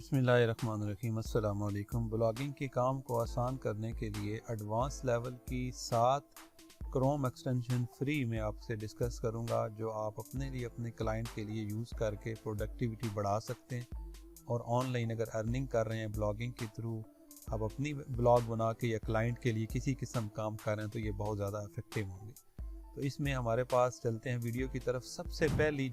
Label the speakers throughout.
Speaker 1: बिस्मिल्लाहिर्रहमानिर्रहीम। अस्सलाम वालेकुम। ब्लॉगिंग के काम को आसान करने के लिए एडवांस लेवल की 7 क्रोम एक्सटेंशन फ्री में आपसे डिस्कस करूंगा, जो आप अपने लिए अपने क्लाइंट के लिए यूज़ करके प्रोडक्टिविटी बढ़ा सकते हैं। और ऑनलाइन अगर अर्निंग कर रहे हैं ब्लॉगिंग के थ्रू, आप अपनी ब्लॉग बना के या क्लाइंट के लिए किसी किस्म काम कर रहे हैं, तो ये बहुत ज़्यादा इफेक्टिव होंगे। तो इसमें हमारे पास चलते हैं वीडियो की तरफ। सबसे पहली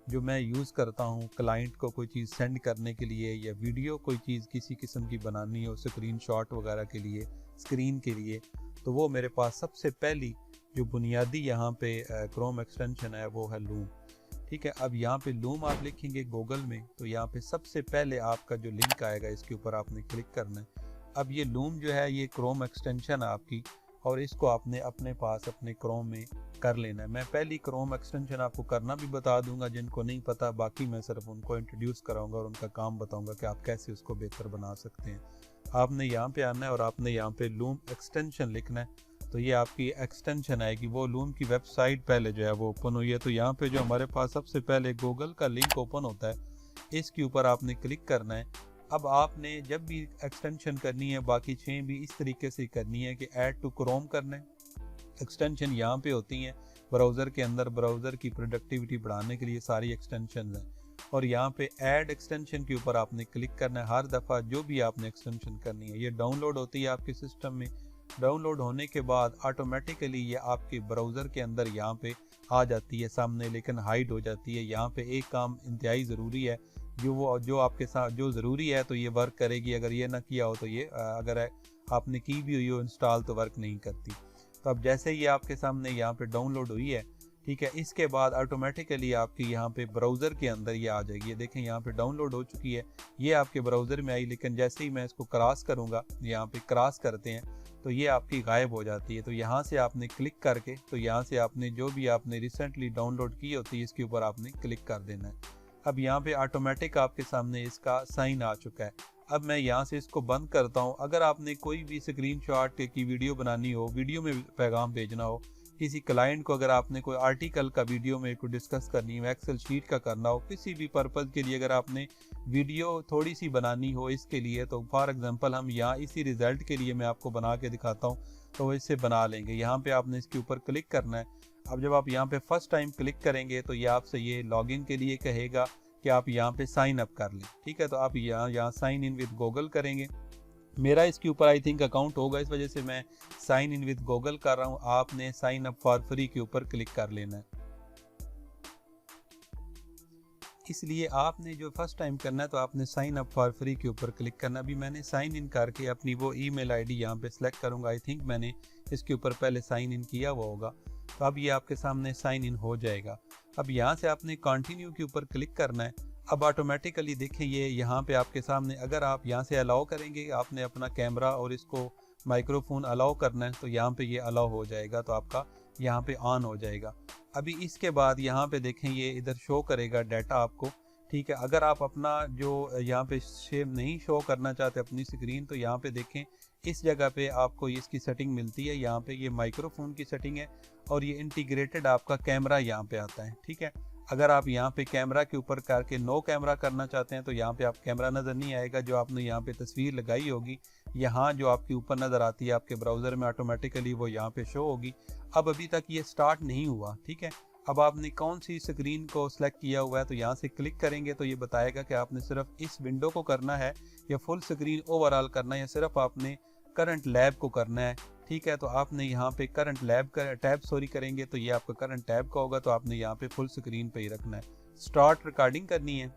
Speaker 1: जो मैं यूज़ करता हूँ क्लाइंट को कोई चीज़ सेंड करने के लिए, या वीडियो कोई चीज़ किसी किस्म की बनानी हो स्क्रीनशॉट वगैरह के लिए, स्क्रीन के लिए, तो वो मेरे पास सबसे पहली जो बुनियादी यहाँ पे क्रोम एक्सटेंशन है वो है लूम। ठीक है, अब यहाँ पे लूम आप लिखेंगे गूगल में, तो यहाँ पे सबसे पहले आपका जो लिंक आएगा इसके ऊपर आपने क्लिक करना है। अब ये लूम जो है ये क्रोम एक्सटेंशन है आपकी, और इसको आपने अपने पास अपने क्रोम में कर लेना है। मैं पहली क्रोम एक्सटेंशन आपको करना भी बता दूंगा, जिनको नहीं पता, बाकी मैं सिर्फ उनको इंट्रोड्यूस कराऊंगा और उनका काम बताऊंगा कि आप कैसे उसको बेहतर बना सकते हैं। आपने यहाँ पे आना है और आपने यहाँ पे लूम एक्सटेंशन लिखना है, तो ये आपकी एक्सटेंशन आएगी। वो लूम की वेबसाइट पहले जो है वो ओपन हुई है, तो यहाँ पे जो हमारे पास सबसे पहले गूगल का लिंक ओपन होता है, इसके ऊपर आपने क्लिक करना है। अब आपने जब भी एक्सटेंशन करनी है, बाकी 6 भी इस तरीके से करनी है कि ऐड टू क्रोम करना है। एक्सटेंशन यहाँ पे होती हैं ब्राउज़र के अंदर, ब्राउज़र की प्रोडक्टिविटी बढ़ाने के लिए सारी एक्सटेंशन हैं। और यहाँ पे ऐड एक्सटेंशन के ऊपर आपने क्लिक करना है। हर दफ़ा जो भी आपने एक्सटेंशन करनी है, ये डाउनलोड होती है आपके सिस्टम में। डाउनलोड होने के बाद ऑटोमेटिकली ये आपके ब्राउज़र के अंदर यहाँ पे आ जाती है सामने, लेकिन हाइड हो जाती है। यहाँ पे एक काम इंतहाई ज़रूरी है, जो आपके साथ जो ज़रूरी है तो ये वर्क करेगी। अगर ये ना किया हो तो ये अगर आपने की भी हुई हो इंस्टॉल तो वर्क नहीं करती। तो अब जैसे ये आपके सामने यहाँ पे डाउनलोड हुई है, ठीक है, इसके बाद ऑटोमेटिकली आपकी यहाँ पे ब्राउज़र के अंदर ये आ जाएगी। ये देखें यहाँ पे डाउनलोड हो चुकी है, ये आपके ब्राउज़र में आई, लेकिन जैसे ही मैं इसको क्रॉस करूँगा, यहाँ पे क्रॉस करते हैं तो ये आपकी गायब हो जाती है। तो यहाँ से आपने क्लिक करके, तो यहाँ से आपने जो भी आपने रिसेंटली डाउनलोड की होती है इसके ऊपर आपने क्लिक कर देना है। अब यहाँ पे ऑटोमेटिक आपके सामने इसका साइन आ चुका है। अब मैं यहाँ से इसको बंद करता हूँ। अगर आपने कोई भी स्क्रीनशॉट की वीडियो बनानी हो, वीडियो में पैगाम भेजना हो किसी क्लाइंट को, अगर आपने कोई आर्टिकल का वीडियो में कोई डिस्कस करनी हो, एक्सेल शीट का करना हो, किसी भी पर्पज़ के लिए अगर आपने वीडियो थोड़ी सी बनानी हो इसके लिए, तो फॉर एग्जांपल हम यहाँ इसी रिज़ल्ट के लिए मैं आपको बना के दिखाता हूँ, तो इससे बना लेंगे। यहाँ पे आपने इसके ऊपर क्लिक करना है। अब जब आप यहाँ पे फर्स्ट टाइम क्लिक करेंगे तो ये आपसे ये लॉगिन के लिए कहेगा कि आप यहाँ पे साइन अप कर लें। ठीक है, तो आप यहाँ साइन इन विद गूगल करेंगे। मेरा इसके ऊपर आई थिंक अकाउंट होगा, इस वजह से मैं साइन इन विद गूगल कर रहा हूँ। आपने साइन अप फॉर फ्री के ऊपर क्लिक कर लेना है। इसलिए आपने जो फर्स्ट टाइम करना है तो आपने साइन अप फॉर फ्री के ऊपर क्लिक करना। अभी मैंने साइन इन करके अपनी वो ईमेल आईडी यहाँ पे सिलेक्ट करूँगा। आई थिंक मैंने इसके ऊपर पहले साइन इन किया हुआ होगा, तो अब ये आपके सामने साइन इन हो जाएगा। अब यहाँ से आपने कंटिन्यू के ऊपर क्लिक करना है। अब ऑटोमेटिकली देखें ये यहाँ पे आपके सामने, अगर आप यहाँ से अलाउ करेंगे, आपने अपना कैमरा और इसको माइक्रोफोन अलाउ करना है, तो यहाँ पे ये अलाउ हो जाएगा, तो आपका यहाँ पे ऑन हो जाएगा। अभी इसके बाद यहाँ पे देखें ये इधर शो करेगा डाटा आपको। ठीक है, अगर आप अपना जो यहाँ पे शेप नहीं शो करना चाहते अपनी स्क्रीन, तो यहाँ पे देखें इस जगह पे आपको इसकी सेटिंग मिलती है। यहाँ पे ये माइक्रोफोन की सेटिंग है और ये इंटीग्रेटेड आपका कैमरा यहाँ पे आता है। ठीक है, अगर आप यहाँ पे कैमरा के ऊपर करके नो कैमरा करना चाहते हैं तो यहाँ पे आप कैमरा नज़र नहीं आएगा। जो आपने यहाँ पे तस्वीर लगाई होगी, यहाँ जो आपके ऊपर नज़र आती है आपके ब्राउज़र में, ऑटोमेटिकली वो यहाँ पे शो होगी। अब अभी तक ये स्टार्ट नहीं हुआ। ठीक है, अब आपने कौन सी स्क्रीन को सिलेक्ट किया हुआ है, तो यहाँ से क्लिक करेंगे तो ये बताएगा कि आपने सिर्फ इस विंडो को करना है, या फुल स्क्रीन ओवरऑल करना है, या सिर्फ आपने करंट लैब को करना है। ठीक है, तो आपने यहाँ पे करंट लैब का टैब करेंगे तो ये आपका करंट टैब का होगा, तो आपने यहाँ पे फुल स्क्रीन पे ही रखना है। स्टार्ट रिकॉर्डिंग करनी है।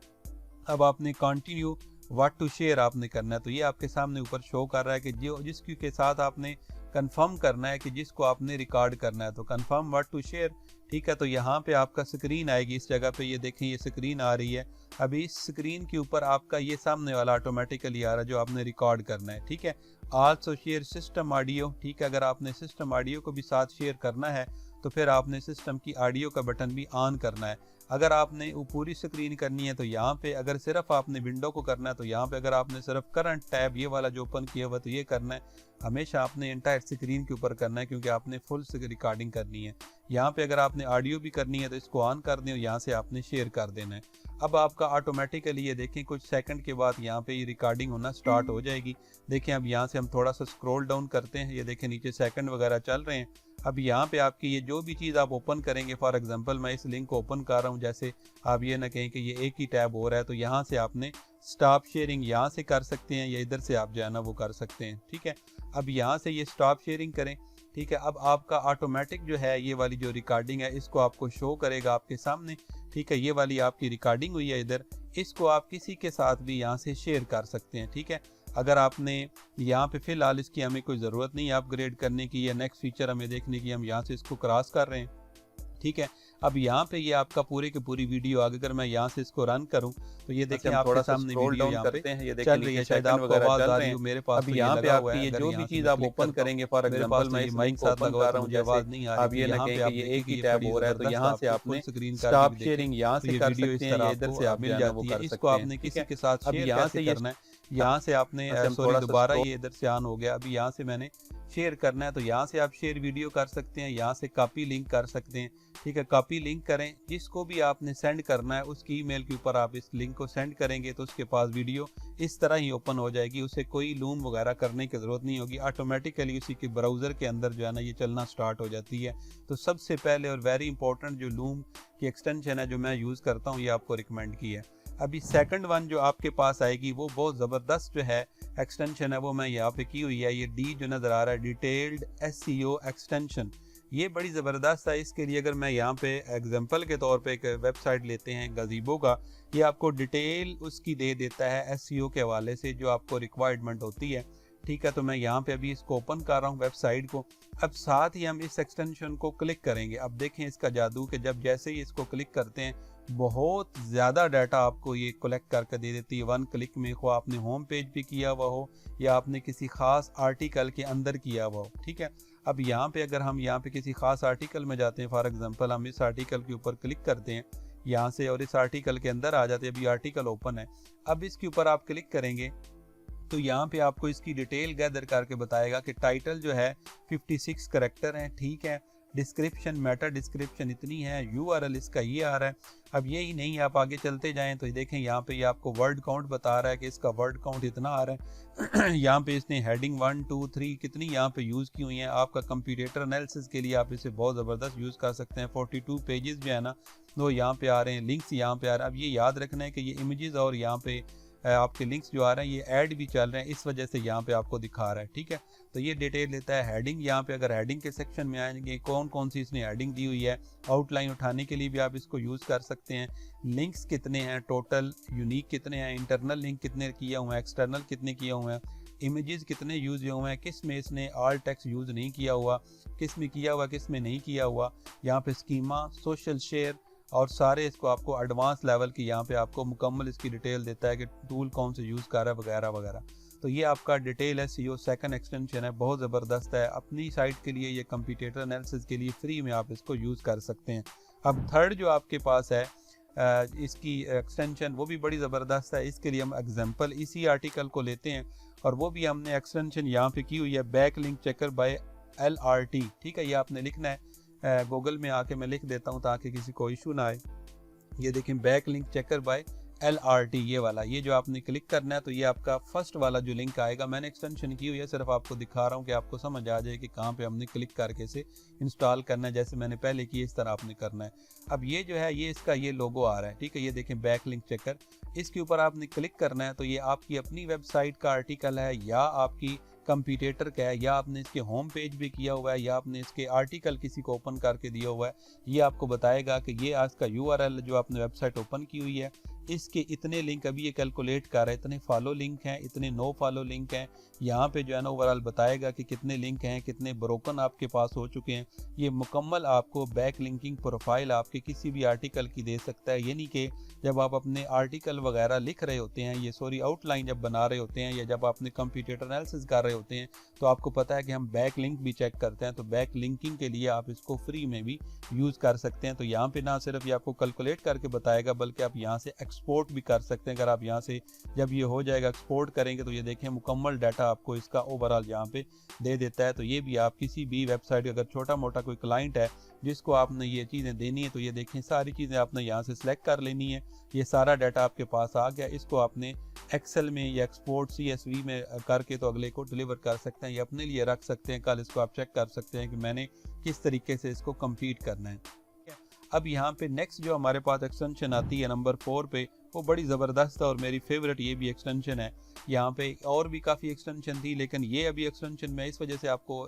Speaker 1: अब आपने कंटिन्यू व्हाट टू शेयर आपने करना है, तो ये आपके सामने ऊपर शो कर रहा है कि जिसके के साथ आपने कंफर्म करना है कि जिसको आपने रिकॉर्ड करना है, तो कंफर्म व्हाट टू शेयर। ठीक है, तो यहाँ पे आपका स्क्रीन आएगी, इस जगह पे ये देखें ये स्क्रीन आ रही है। अभी इस स्क्रीन के ऊपर आपका ये सामने वाला ऑटोमेटिकली आ रहा है जो आपने रिकॉर्ड करना है। ठीक है, आल्सो शेयर सिस्टम ऑडियो। ठीक है, अगर आपने सिस्टम ऑडियो को भी साथ शेयर करना है तो फिर आपने सिस्टम की ऑडियो का बटन भी ऑन करना है। अगर आपने वो पूरी स्क्रीन करनी है तो यहाँ पे, अगर सिर्फ आपने विंडो को करना है तो यहाँ पे, अगर आपने सिर्फ करंट टैब ये वाला जो ओपन किया हुआ तो ये करना है। हमेशा आपने एंटायर स्क्रीन के ऊपर करना है क्योंकि आपने फुल रिकॉर्डिंग करनी है। यहाँ पे अगर आपने ऑडियो भी करनी है तो इसको ऑन कर दें और यहाँ से आपने शेयर कर देना है। अब आपका ऑटोमेटिकली ये देखें कुछ सेकंड के बाद यहाँ पे ये रिकॉर्डिंग होना स्टार्ट हो जाएगी। देखें अब यहाँ से हम थोड़ा सा स्क्रॉल डाउन करते हैं, ये देखें नीचे सेकंड वगैरह चल रहे हैं। अब यहाँ पे आपकी ये जो भी चीज़ आप ओपन करेंगे, फॉर एग्जांपल मैं इस लिंक को ओपन कर रहा हूँ, जैसे आप ये ना कहें कि ये एक ही टैब हो रहा है, तो यहाँ से आपने स्टॉप शेयरिंग यहाँ से कर सकते हैं या इधर से आप जो है ना वो कर सकते हैं। ठीक है, अब यहाँ से ये स्टॉप शेयरिंग करें। ठीक है, अब आपका ऑटोमेटिक जो है ये वाली जो रिकॉर्डिंग है इसको आपको शो करेगा आपके सामने। ठीक है, ये वाली आपकी रिकॉर्डिंग हुई है इधर, इसको आप किसी के साथ भी यहाँ से शेयर कर सकते हैं। ठीक है, अगर आपने यहाँ पे फिलहाल इसकी हमें कोई ज़रूरत नहीं है अपग्रेड करने की या नेक्स्ट फीचर हमें देखने की, हम यहाँ से इसको क्रॉस कर रहे हैं। ठीक है, अब यहाँ पे ये आपका पूरे की पूरी वीडियो अगर मैं यहाँ से इसको रन करूँ तो ये देखें आपके सामने वीडियो यहाँ पे
Speaker 2: हैं, ये
Speaker 1: चल रही है, शायद आपको आवाज आ रही हो मेरे पास।
Speaker 2: अब यहाँ पे आपकी ये जो भी चीज आप ओपन करेंगे, फॉर एग्जांपल मैं इस माइक साथ लगा रहा हूँ, आवाज नहीं आ रही, अब ये ना कहें कि ये एक ही टैब हो रहा है, तो यहाँ से आपने स्क्रीन स्टॉप शेयरिंग यहाँ से कर सकते हैं या इधर से आप मिल जाती है,
Speaker 1: इसको आपने किसी के साथ शेयर कैसे करना है, यहाँ से आपने सॉरी दोबारा ये इधर से ऑन हो गया, अभी यहाँ से मैंने शेयर करना है तो यहाँ से आप शेयर वीडियो कर सकते हैं, यहाँ से कॉपी लिंक कर सकते हैं। ठीक है, कॉपी लिंक करें, जिसको भी आपने सेंड करना है उसकी ईमेल के ऊपर आप इस लिंक को सेंड करेंगे तो उसके पास वीडियो इस तरह ही ओपन हो जाएगी, उसे कोई लूम वगैरह करने की ज़रूरत नहीं होगी, ऑटोमेटिकली उसी के ब्राउज़र के अंदर जो है ना ये चलना स्टार्ट हो जाती है। तो सबसे पहले और वेरी इंपॉर्टेंट जो लूम की एक्सटेंशन है जो मैं यूज़ करता हूँ, ये आपको रिकमेंड की है। अभी सेकंड वन जो आपके पास आएगी वो बहुत ज़बरदस्त जो है एक्सटेंशन है, वो मैं यहाँ पे की हुई है, ये डी जो नज़र आ रहा है, डिटेल्ड SEO एक्सटेंशन, ये बड़ी ज़बरदस्त है। इसके लिए अगर मैं यहाँ पे एग्जांपल के तौर पे एक वेबसाइट लेते हैं गज़ीबो का, ये आपको डिटेल उसकी दे देता है SEO के हवाले से जो आपको रिक्वायरमेंट होती है। ठीक है, तो मैं यहाँ पे अभी इसको ओपन कर रहा हूँ वेबसाइट को। अब साथ ही हम इस एक्सटेंशन को क्लिक करेंगे। अब देखें इसका जादू कि जब जैसे ही इसको क्लिक करते हैं बहुत ज़्यादा डाटा आपको ये कलेक्ट करके दे देती है वन क्लिक में, खो आपने होम पेज पे किया हुआ हो या आपने किसी ख़ास आर्टिकल के अंदर किया हुआ हो। ठीक है, अब यहाँ पे अगर हम यहाँ पे किसी ख़ास आर्टिकल में जाते हैं, फॉर एग्जांपल हम इस आर्टिकल के ऊपर क्लिक करते हैं यहाँ से और इस आर्टिकल के अंदर आ जाते हैं, अभी आर्टिकल ओपन है। अब इसके ऊपर आप क्लिक करेंगे तो यहाँ पे आपको इसकी डिटेल गैदर करके बताएगा कि टाइटल जो है 56 करैक्टर हैं। ठीक है, डिस्क्रिप्शन मेटा डिस्क्रिप्शन इतनी है, URL इसका ये आ रहा है। अब ये ही नहीं, आप आगे चलते जाएं तो देखें यहाँ पे ये आपको वर्ड काउंट बता रहा है कि इसका वर्ड काउंट इतना आ रहा है। यहाँ पे इसने हेडिंग 1 2 3 कितनी यहाँ पे यूज़ की हुई हैं। आपका कंप्यूटर एनालिसिस के लिए आप इसे बहुत ज़बरदस्त यूज़ कर सकते हैं। 42 पेजेस जो है ना वो यहाँ पे आ रहे हैं, लिंक्स यहाँ पे आ रहे हैं। अब ये याद रखना है कि ये इमेजेस और यहाँ पे आपके लिंक्स जो आ रहे हैं ये ऐड भी चल रहे हैं, इस वजह से यहाँ पे आपको दिखा रहा है। ठीक है, तो ये डिटेल लेता है। हेडिंग, यहाँ पे अगर हेडिंग के सेक्शन में आएंगे कौन कौन सी इसने हेडिंग दी हुई है, आउटलाइन उठाने के लिए भी आप इसको यूज़ कर सकते हैं। लिंक्स कितने हैं, टोटल यूनिक कितने हैं, इंटरनल लिंक कितने किए हुए हैं, एक्सटर्नल कितने किए हुए हैं, इमेजेस कितने यूज़ हुए हैं, किस में इसने ऑल टेक्स्ट यूज़ नहीं किया हुआ, किस में किया हुआ, किस में नहीं किया हुआ। यहाँ पे स्कीमा, सोशल शेयर और सारे इसको आपको एडवांस लेवल की यहाँ पे आपको मुकम्मल इसकी डिटेल देता है कि टूल कौन से यूज़ कर रहा है वगैरह वगैरह। तो ये आपका डिटेल SEO सेकंड एक्सटेंशन है, बहुत ज़बरदस्त है। अपनी साइट के लिए ये कंप्यूटर एनालिसिस के लिए फ्री में आप इसको यूज़ कर सकते हैं। अब थर्ड जो आपके पास है इसकी एक्सटेंशन वो भी बड़ी ज़बरदस्त है। इसके लिए हम एग्जांपल इसी आर्टिकल को लेते हैं और वो भी हमने एक्सटेंशन यहाँ पे की हुई है, back link checker by LRT। ठीक है, ये आपने लिखना है, गूगल में आके मैं लिख देता हूँ ताकि किसी को इशू ना आए। ये देखें, back link checker by LRT, ये वाला, ये जो आपने क्लिक करना है तो ये आपका फर्स्ट वाला जो लिंक आएगा। मैंने एक्सटेंशन की हुई है, सिर्फ आपको दिखा रहा हूँ कि आपको समझ आ जाए कि कहाँ पे हमने क्लिक करके इसे इंस्टॉल करना है। जैसे मैंने पहले की इस तरह आपने करना है। अब ये जो है ये इसका ये लोगो आ रहा है। ठीक है, ये देखें बैक लिंक चेकर, इसके ऊपर आपने क्लिक करना है तो ये आपकी अपनी वेबसाइट का आर्टिकल है या आपकी कंप्यूटर का है या आपने इसके होम पेज भी किया हुआ है या आपने इसके आर्टिकल किसी को ओपन करके दिया हुआ है। ये आपको बताएगा कि ये आज का URL जो आपने वेबसाइट ओपन की हुई है इसके इतने लिंक, अभी ये कैलकुलेट कर रहा है, इतने फॉलो लिंक हैं, इतने नो फॉलो लिंक हैं। यहाँ पे जो है ना ओवरऑल बताएगा कि कितने लिंक हैं, कितने ब्रोकन आपके पास हो चुके हैं। ये मुकम्मल आपको बैक लिंकिंग प्रोफाइल आपके किसी भी आर्टिकल की दे सकता है। यानी कि जब आप अपने आर्टिकल वगैरह लिख रहे होते हैं, ये सॉरी आउटलाइन जब बना रहे होते हैं या जब आपने कंप्यूटर एनालिसिस कर रहे होते हैं तो आपको पता है कि हम बैक लिंक भी चेक करते हैं। तो बैक लिंकिंग के लिए आप इसको फ्री में भी यूज़ कर सकते हैं। तो यहाँ पे ना सिर्फ ये आपको कैलकुलेट करके बताएगा बल्कि आप यहाँ से एक्सपोर्ट भी कर सकते हैं। अगर आप यहाँ से जब ये हो जाएगा एक्सपोर्ट करेंगे तो ये देखें मुकम्मल डाटा आपको इसका ओवरऑल यहाँ पे दे देता है। तो ये भी आप किसी भी वेबसाइट, अगर छोटा मोटा कोई क्लाइंट है जिसको आपने ये चीज़ें देनी है, तो ये देखें सारी चीज़ें आपने यहाँ से सिलेक्ट कर लेनी है। ये सारा डाटा आपके पास आ गया, इसको आपने एक्सेल में या एक्सपोर्ट CSV में करके तो अगले को डिलीवर कर सकते हैं, या अपने लिए रख सकते हैं। कल इसको आप चेक कर सकते हैं कि मैंने किस तरीके से इसको कंप्लीट करना है। अब यहाँ पे नेक्स्ट जो हमारे पास एक्सटेंशन आती है नंबर 4 पे, वो बड़ी ज़बरदस्त है और मेरी फेवरेट ये भी एक्सटेंशन है। यहाँ पे और भी काफ़ी एक्सटेंशन थी, लेकिन ये अभी एक्सटेंशन मैं इस वजह से आपको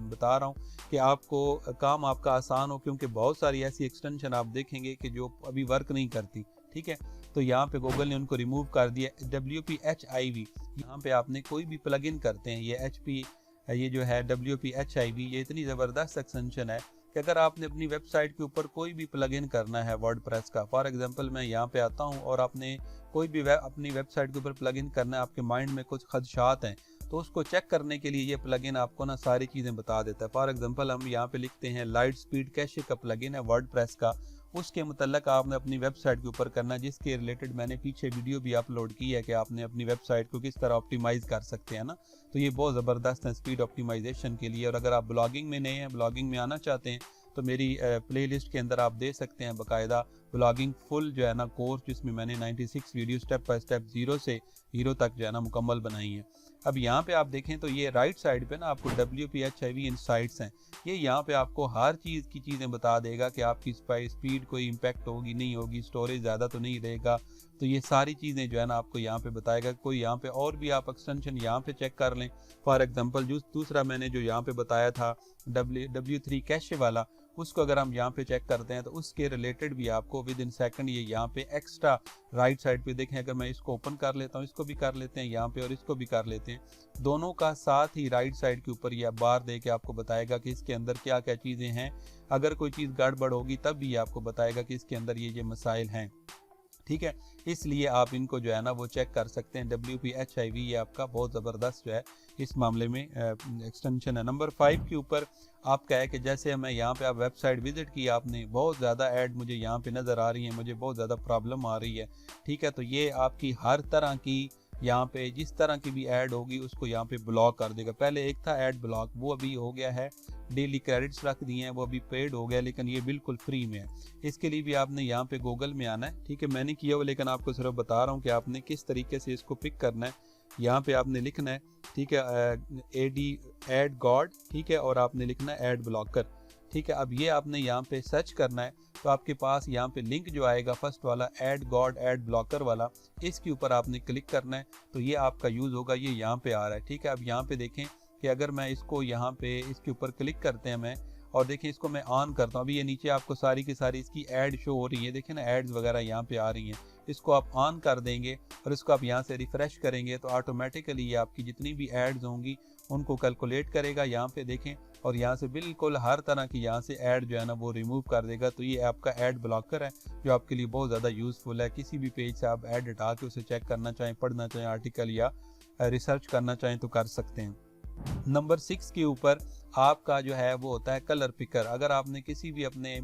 Speaker 1: बता रहा हूँ कि आपको काम आपका आसान हो, क्योंकि बहुत सारी ऐसी एक्सटेंशन आप देखेंगे कि जो अभी वर्क नहीं करती। ठीक है, तो यहाँ पे गूगल ने उनको रिमूव कर दिया। WP-HIV, यहाँ पे आपने कोई भी प्लगइन करते हैं, ये जो है WP-HIV, ये इतनी ज़बरदस्त एक्सटेंशन है कि अगर आपने अपनी वेबसाइट के ऊपर कोई भी प्लगइन करना है वर्डप्रेस का, फॉर एग्जांपल मैं यहाँ पे आता हूँ और आपने कोई भी अपनी वेबसाइट के ऊपर प्लगइन करना है, आपके माइंड में कुछ खदशात हैं, तो उसको चेक करने के लिए ये प्लगइन आपको ना सारी चीज़ें बता देता है। फॉर एग्जांपल हम यहाँ पे लिखते हैं लाइट स्पीड कैशे का प्लगइन है वर्डप्रेस का, उसके मुतल्लक आपने अपनी वेबसाइट के ऊपर करना है, जिसके रिलेटेड मैंने पीछे वीडियो भी अपलोड की है कि आपने अपनी वेबसाइट को किस तरह ऑप्टिमाइज कर सकते हैं ना। तो ये बहुत ज़बरदस्त है स्पीड ऑप्टिमाइजेशन के लिए। और अगर आप ब्लॉगिंग में नए हैं, ब्लॉगिंग में आना चाहते हैं, तो मेरी प्लेलिस्ट के अंदर आप दे सकते हैं बाकायदा ब्लॉगिंग फुल जो है ना कोर्स, जिसमें मैंने 96 वीडियो स्टेप बाय स्टेप 0 से हीरो तक जो है ना मुकम्मल बनाई है। अब यहाँ पे आप देखें तो ये राइट साइड पे ना आपको WP-HIV इनसाइट्स हैं। ये यहाँ पे आपको हर चीज़ की चीज़ें बता देगा कि आपकी स्पीड कोई इम्पेक्ट होगी नहीं होगी, स्टोरेज ज़्यादा तो नहीं रहेगा। तो ये सारी चीज़ें जो है ना आपको यहाँ पे बताएगा। कोई यहाँ पे और भी आप एक्सटेंशन यहाँ पे चेक कर लें। फॉर एग्जांपल जो दूसरा मैंने जो यहाँ पे बताया था W3 कैशे वाला, उसको अगर हम यहाँ पे चेक करते हैं तो उसके रिलेटेड भी आपको विद इन सेकंड ये यहाँ पे एक्स्ट्रा राइट साइड पे देखें। अगर मैं इसको ओपन कर लेता हूँ, इसको भी कर लेते हैं यहाँ पे और इसको भी कर लेते हैं, दोनों का साथ ही राइट साइड के ऊपर ये बार दे के आपको बताएगा कि इसके अंदर क्या क्या चीज़ें हैं। अगर कोई चीज़ गड़बड़ होगी तब भी आपको बताएगा कि इसके अंदर ये मसाइल हैं। ठीक है, इसलिए आप इनको जो है ना वो चेक कर सकते हैं। WP-HIV ये आपका बहुत ज़बरदस्त जो है इस मामले में एक्सटेंशन है। नंबर 5 के ऊपर आपका है कि जैसे मैं यहाँ पे आप वेबसाइट विजिट की, आपने बहुत ज़्यादा ऐड मुझे यहाँ पे नज़र आ रही है, मुझे बहुत ज़्यादा प्रॉब्लम आ रही है। ठीक है, तो ये आपकी हर तरह की यहाँ पे जिस तरह की भी ऐड होगी उसको यहाँ पे ब्लॉक कर देगा। पहले एक था ऐड ब्लॉक, वो अभी हो गया है, डेली क्रेडिट्स रख दिए हैं, वो अभी पेड हो गया, लेकिन ये बिल्कुल फ्री में है। इसके लिए भी आपने यहाँ पे गूगल में आना है। ठीक है, मैंने किया हुआ, लेकिन आपको सिर्फ बता रहा हूँ कि आपने किस तरीके से इसको पिक करना है। यहाँ पे आपने लिखना है, ठीक है, एड गॉड, ठीक है, और आपने लिखना है ऐड ब्लॉकर। ठीक है, अब ये आपने यहाँ पे सर्च करना है, तो आपके पास यहाँ पे लिंक जो आएगा फर्स्ट वाला ऐड गॉड ऐड ब्लॉकर वाला, इसके ऊपर आपने क्लिक करना है, तो ये आपका यूज़ होगा। ये यहाँ पे आ रहा है। ठीक है, अब यहाँ पे देखें कि अगर मैं इसको यहाँ पे इसके ऊपर क्लिक करते हैं मैं, और देखें इसको मैं ऑन करता हूँ, अभी ये नीचे आपको सारी की सारी इसकी ऐड शो हो रही है, देखें ना एड्स वगैरह यहाँ पे आ रही हैं। इसको आप ऑन कर देंगे और इसको आप यहाँ से रिफ़्रेश करेंगे तो ऑटोमेटिकली ये आपकी जितनी भी एड्स होंगी उनको कैलकुलेट करेगा। यहाँ पे देखें, और यहाँ से बिल्कुल हर तरह की यहाँ से ऐड जो है ना वो रिमूव कर देगा। तो ये आपका ऐड ब्लॉकर है जो आपके लिए बहुत ज़्यादा यूज़फुल है। किसी भी पेज से आप ऐड हटा के उसे चेक करना चाहें, पढ़ना चाहें आर्टिकल या रिसर्च करना चाहें तो कर सकते हैं। नंबर 6 के ऊपर आपका जो है वो होता है कलर पिकर। अगर आपने किसी भी अपने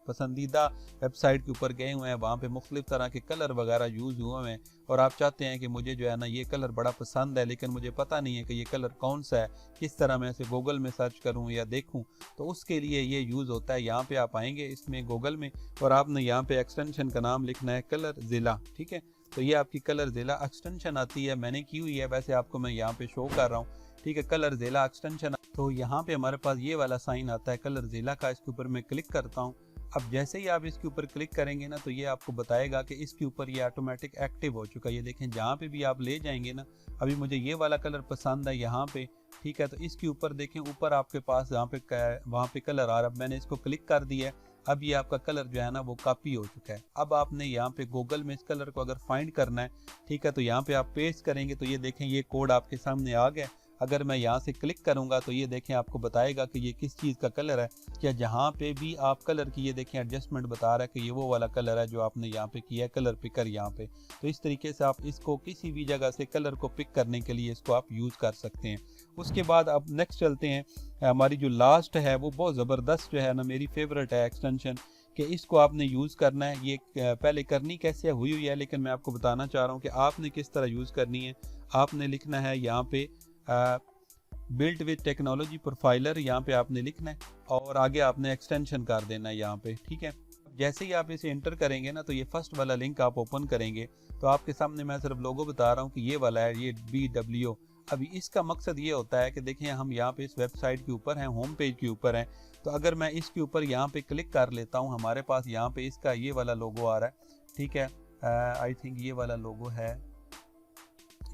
Speaker 1: पसंदीदा वेबसाइट के ऊपर गए हुए हैं, वहाँ पे मुख्तलिफ तरह के कलर वगैरह यूज़ हुए हैं और आप चाहते हैं कि मुझे जो है ना ये कलर बड़ा पसंद है, लेकिन मुझे पता नहीं है कि ये कलर कौन सा है, किस तरह मैं इसे गूगल में सर्च करूँ या देखूँ, तो उसके लिए ये यूज़ होता है। यहाँ पे आप आएंगे इसमें गूगल में और आपने यहाँ पे एक्सटेंशन का नाम लिखना है कलर ज़िला। ठीक है, तो ये आपकी कलर ज़िला एक्सटेंशन आती है, मैंने की हुई है, वैसे आपको मैं यहाँ पे शो कर रहा हूँ। ठीक है, कलर ज़िला एक्सटेंशन। तो यहाँ पे हमारे पास ये वाला साइन आता है कलर ज़िला का, इसके ऊपर मैं क्लिक करता हूँ। अब जैसे ही आप इसके ऊपर क्लिक करेंगे ना, तो ये आपको बताएगा कि इसके ऊपर ये ऑटोमेटिक एक्टिव हो चुका है। ये देखें, जहाँ पे भी आप ले जाएंगे ना, अभी मुझे ये वाला कलर पसंद है यहाँ पे। ठीक है, तो इसके ऊपर देखें, ऊपर आपके पास जहाँ पे वहाँ पे कलर आ रहा है, मैंने इसको क्लिक कर दिया है। अब ये आपका कलर जो है ना वो कॉपी हो चुका है। अब आपने यहाँ पे गूगल में इस कलर को अगर फाइंड करना है, ठीक है, तो यहाँ पे आप पेस्ट करेंगे तो ये देखें ये कोड आपके सामने आ गया। अगर मैं यहाँ से क्लिक करूँगा तो ये देखें आपको बताएगा कि ये किस चीज़ का कलर है। क्या जहाँ पे भी आप कलर की ये देखें एडजस्टमेंट बता रहा है कि ये वो वाला कलर है जो आपने यहाँ पे किया है, कलर पिकर यहाँ पे। तो इस तरीके से आप इसको किसी भी जगह से कलर को पिक करने के लिए इसको आप यूज़ कर सकते हैं। उसके बाद अब नेक्स्ट चलते हैं, हमारी जो लास्ट है वो बहुत ज़बरदस्त जो है ना, मेरी फेवरेट है एक्सटेंशन। कि इसको आपने यूज़ करना है। ये पहले करनी कैसे हुई है, लेकिन मैं आपको बताना चाह रहा हूँ कि आपने किस तरह यूज़ करनी है। आपने लिखना है यहाँ पे बिल्ट विद टेक्नोलॉजी प्रोफाइलर, यहाँ पे आपने लिखना है और आगे आपने एक्सटेंशन कर देना है यहाँ पे, ठीक है। जैसे ही आप इसे एंटर करेंगे ना, तो ये फर्स्ट वाला लिंक आप ओपन करेंगे तो आपके सामने मैं सिर्फ लोगो बता रहा हूँ कि ये वाला है, ये BWO। अभी इसका मकसद ये होता है कि देखिए हम यहाँ पे इस वेबसाइट के ऊपर हैं, होम पेज के ऊपर हैं, तो अगर मैं इसके ऊपर यहाँ पे क्लिक कर लेता हूँ, हमारे पास यहाँ पे इसका ये वाला लोगो आ रहा है, ठीक है। आई थिंक ये वाला लोगो है,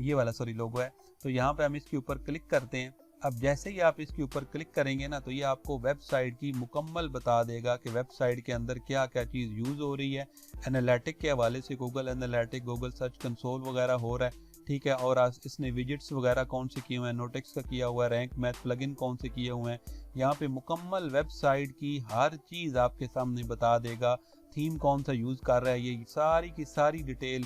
Speaker 1: ये वाला सॉरी लोगो है। तो यहाँ पे हम इसके ऊपर क्लिक करते हैं। अब जैसे ही आप इसके ऊपर क्लिक करेंगे ना, तो ये आपको वेबसाइट की मुकम्मल बता देगा कि वेबसाइट के अंदर क्या क्या चीज़ यूज़ हो रही है। एनालिटिक के हवाले से Google analytic, Google search console वगैरह हो रहा है, ठीक है। और इसने विजिट्स वगैरह कौन से किए हुए हैं, नोटेक्स का किया हुआ है, रैंक मैथ प्लगइन कौन से किए हुए हैं। यहाँ पे मुकम्मल वेबसाइट की हर चीज़ आपके सामने बता देगा। थीम कौन सा यूज़ कर रहा है, ये सारी की सारी डिटेल,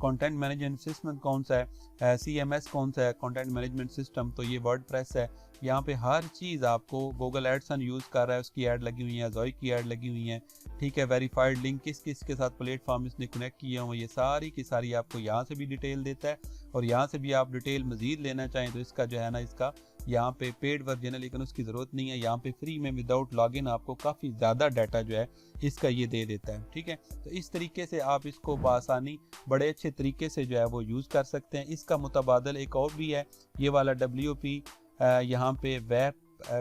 Speaker 1: कंटेंट मैनेजमेंट सिस्टम कौन सा है, CMS कौन सा है, कंटेंट मैनेजमेंट सिस्टम, तो ये वर्डप्रेस है। यहाँ पे हर चीज़ आपको, गूगल एडसन यूज़ कर रहा है, उसकी ऐड लगी हुई है, जोई की ऐड लगी हुई है, ठीक है। वेरीफाइड लिंक किस किस के साथ प्लेटफॉर्म इसने कनेक्ट किए हुए, ये सारी की सारी आपको यहाँ से भी डिटेल देता है। और यहाँ से भी आप डिटेल मज़ीद लेना चाहें तो इसका जो है ना, इसका यहाँ पे पेड वर्जन है, लेकिन उसकी ज़रूरत नहीं है। यहाँ पे फ्री में विदाउट लॉगिन आपको काफ़ी ज़्यादा डाटा जो है इसका ये दे देता है, ठीक है। तो इस तरीके से आप इसको बआसानी बड़े अच्छे तरीके से जो है वो यूज़ कर सकते हैं। इसका मुतबादल एक और भी है, ये वाला WP, यहाँ पे वेब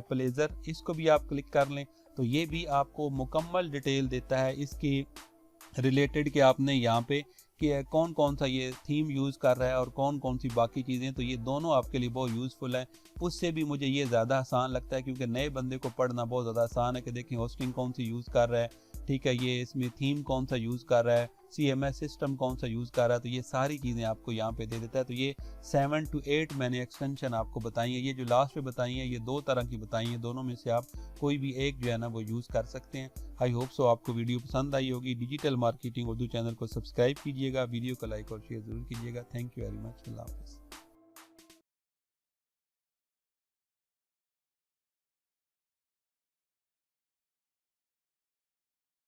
Speaker 1: प्लेजर, इसको भी आप क्लिक कर लें तो ये भी आपको मुकम्मल डिटेल देता है इसकी रिलेटेड कि आपने यहाँ पे कि कौन कौन सा ये थीम यूज़ कर रहा है और कौन कौन सी बाकी चीज़ें, तो ये दोनों आपके लिए बहुत यूज़फुल है। उससे भी मुझे ये ज़्यादा आसान लगता है, क्योंकि नए बंदे को पढ़ना बहुत ज़्यादा आसान है कि देखें होस्टिंग कौन सी यूज़ कर रहा है, ठीक है, ये इसमें थीम कौन सा यूज़ कर रहा है, CMS सिस्टम कौन सा यूज़ कर रहा है, तो ये सारी चीज़ें आपको यहाँ पे दे देता है। तो ये 7 to 8 मैंने एक्सटेंशन आपको बताई है। ये जो लास्ट में बताई है, ये 2 तरह की बताई हैं, दोनों में से आप कोई भी एक जो है ना वो यूज़ कर सकते हैं। आई होप सो आपको वीडियो पसंद आई होगी। डिजिटल मार्केटिंग उर्दू चैनल को सब्सक्राइब कीजिएगा, वीडियो को लाइक और शेयर ज़रूर कीजिएगा। Thank you very much. अल्लाह हाफ़िज़।